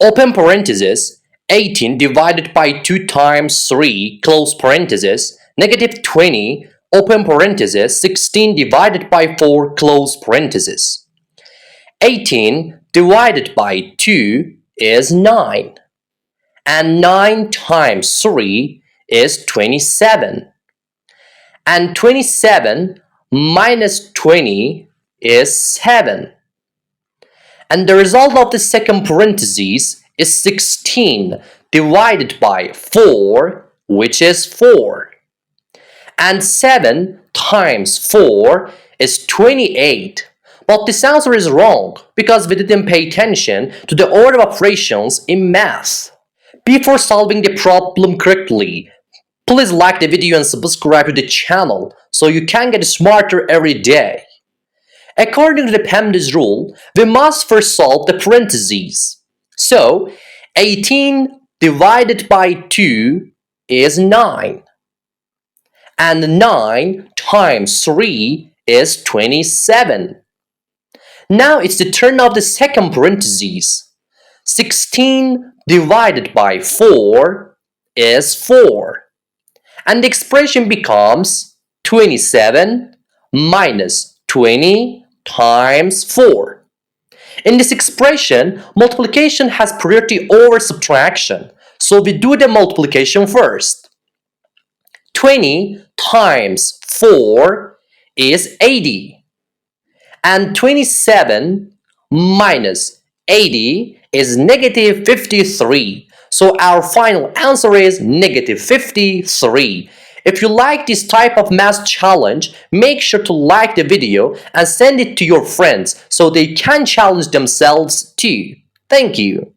open parenthesis, 18 divided by 2 times 3, close parenthesis, negative 20, open parenthesis, 16 divided by 4, close parenthesis. 18 divided by 2 is 9. And 9 times 3 is 27. And 27 minus 20 is 7. And the result of the second parenthesis is 16 divided by 4, which is 4. And 7 times 4 is 28. But this answer is wrong because we didn't pay attention to the order of operations in math. Before solving the problem correctly, please like the video and subscribe to the channel so you can get smarter every day. According to the PEMDAS rule, we must first solve the parentheses. So, 18 divided by 2 is 9. And 9 times 3 is 27. Now it's the turn of the second parentheses. 16 divided by 4 is 4. And the expression becomes 27 minus 20 times 4. In this expression, multiplication has priority over subtraction. So we do the multiplication first. 20 times 4 is 80. And 27 minus 80 is negative 53. So our final answer is negative 53. If you like this type of math challenge, make sure to like the video and send it to your friends so they can challenge themselves too. Thank you.